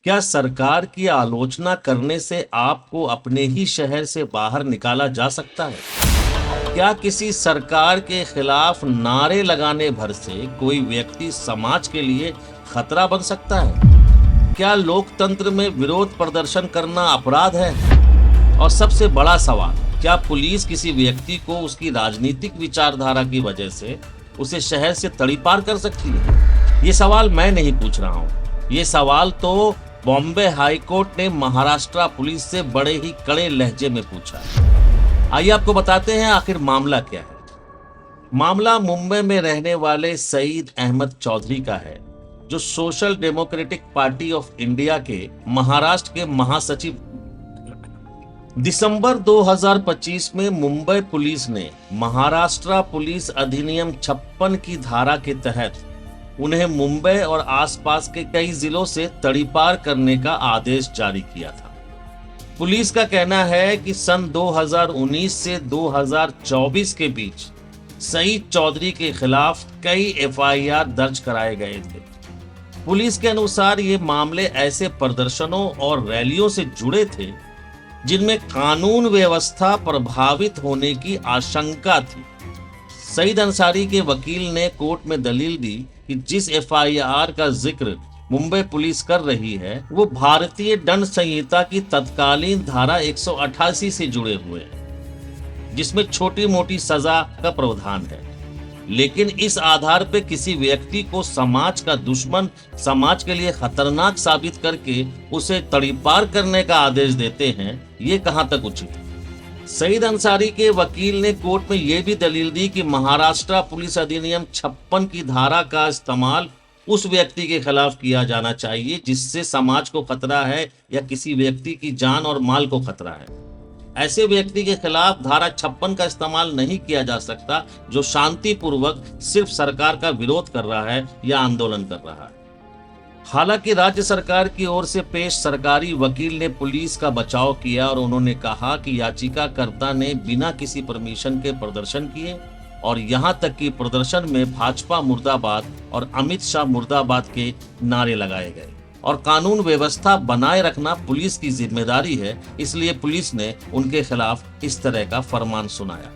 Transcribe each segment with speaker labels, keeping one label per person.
Speaker 1: क्या सरकार की आलोचना करने से आपको अपने ही शहर से बाहर निकाला जा सकता है? क्या किसी सरकार के खिलाफ नारे लगाने भर से कोई व्यक्ति समाज के लिए खतरा बन सकता है? क्या लोकतंत्र में विरोध प्रदर्शन करना अपराध है? और सबसे बड़ा सवाल, क्या पुलिस किसी व्यक्ति को उसकी राजनीतिक विचारधारा की वजह से उसे शहर से तड़ीपार कर सकती है? ये सवाल मैं नहीं पूछ रहा हूँ। ये सवाल तो बॉम्बे हाई कोर्ट ने महाराष्ट्र पुलिस से बड़े ही कड़े लहजे में पूछा है। आइए आपको बताते हैं आखिर मामला क्या है। मामला मुंबई में रहने वाले सईद अहमद चौधरी का है, जो social democratic party of India के महाराष्ट्र के महासचिव। दिसंबर 2025 में मुंबई पुलिस ने महाराष्ट्र पुलिस अधिनियम 56 की धारा के तहत उन्हें मुंबई और आसपास के कई जिलों से तड़ीपार करने का आदेश जारी किया था। पुलिस का कहना है कि सन 2019 से 2024 के बीच सईद चौधरी के खिलाफ कई एफआईआर दर्ज कराए गए थे। पुलिस के अनुसार ये मामले ऐसे प्रदर्शनों और रैलियों से जुड़े थे जिनमें कानून व्यवस्था प्रभावित होने की आशंका थी। सईद अंसारी के वकील ने कोर्ट में दलील दी कि जिस एफआईआर का जिक्र मुंबई पुलिस कर रही है वो भारतीय दंड संहिता की तत्कालीन धारा 188 से जुड़े हुए हैं, जिसमें छोटी मोटी सजा का प्रावधान है। लेकिन इस आधार पर किसी व्यक्ति को समाज का दुश्मन, समाज के लिए खतरनाक साबित करके उसे तड़ीपार करने का आदेश देते हैं, ये कहां तक उचित है? सईद अंसारी के वकील ने कोर्ट में यह भी दलील दी कि महाराष्ट्र पुलिस अधिनियम 56 की धारा का इस्तेमाल उस व्यक्ति के खिलाफ किया जाना चाहिए जिससे समाज को खतरा है या किसी व्यक्ति की जान और माल को खतरा है। ऐसे व्यक्ति के खिलाफ धारा 56 का इस्तेमाल नहीं किया जा सकता जो शांतिपूर्वक सिर्फ सरकार का विरोध कर रहा है या आंदोलन कर रहा है। हालांकि राज्य सरकार की ओर से पेश सरकारी वकील ने पुलिस का बचाव किया और उन्होंने कहा कि याचिकाकर्ता ने बिना किसी परमिशन के प्रदर्शन किए और यहां तक कि प्रदर्शन में भाजपा मुर्दाबाद और अमित शाह मुर्दाबाद के नारे लगाए गए और कानून व्यवस्था बनाए रखना पुलिस की जिम्मेदारी है, इसलिए पुलिस ने उनके खिलाफ इस तरह का फरमान सुनाया।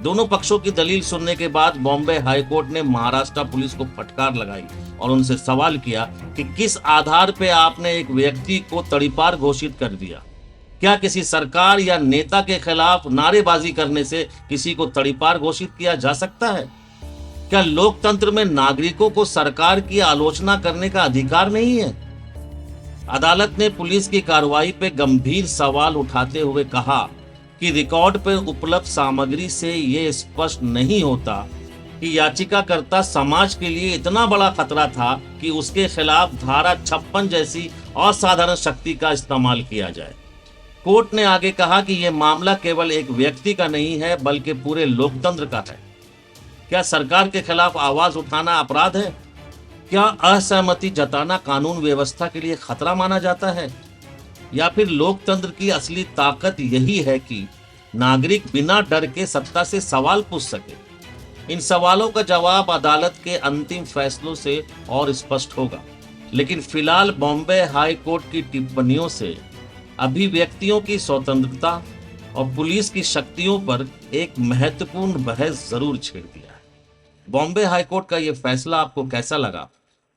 Speaker 1: दोनों पक्षों की दलील सुनने के बाद बॉम्बे हाई कोर्ट ने महाराष्ट्र पुलिस को फटकार लगाई और उनसे सवाल किया कि किस आधार पे आपने एक व्यक्ति को तड़ीपार घोषित कर दिया? क्या किसी सरकार या नेता के खिलाफ नारेबाजी करने से किसी को तड़ीपार घोषित किया जा सकता है? क्या लोकतंत्र में नागरिकों को सरकार की आलोचना करने का अधिकार नहीं है? अदालत ने पुलिस की कार्रवाई पे गंभीर सवाल उठाते हुए कहा कि रिकॉर्ड पर उपलब्ध सामग्री से ये स्पष्ट नहीं होता कि याचिकाकर्ता समाज के लिए इतना बड़ा खतरा था कि उसके खिलाफ धारा 56 जैसी असाधारण शक्ति का इस्तेमाल किया जाए। कोर्ट ने आगे कहा कि यह मामला केवल एक व्यक्ति का नहीं है बल्कि पूरे लोकतंत्र का है। क्या सरकार के खिलाफ आवाज उठाना अपराध है? क्या असहमति जताना कानून व्यवस्था के लिए खतरा माना जाता है? या फिर लोकतंत्र की असली ताकत यही है कि नागरिक बिना डर के सत्ता से सवाल पूछ सके? इन सवालों का जवाब अदालत के अंतिम फैसलों से और स्पष्ट होगा। लेकिन फिलहाल बॉम्बे हाई कोर्ट की टिप्पणियों से अभिव्यक्तियों की स्वतंत्रता और पुलिस की शक्तियों पर एक महत्वपूर्ण बहस जरूर छेड़ दिया है। बॉम्बे हाई कोर्ट का यह फैसला आपको कैसा लगा?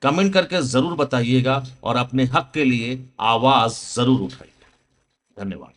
Speaker 1: कमेंट करके जरूर बताइएगा और अपने हक के लिए आवाज जरूर उठाइए। धन्यवाद।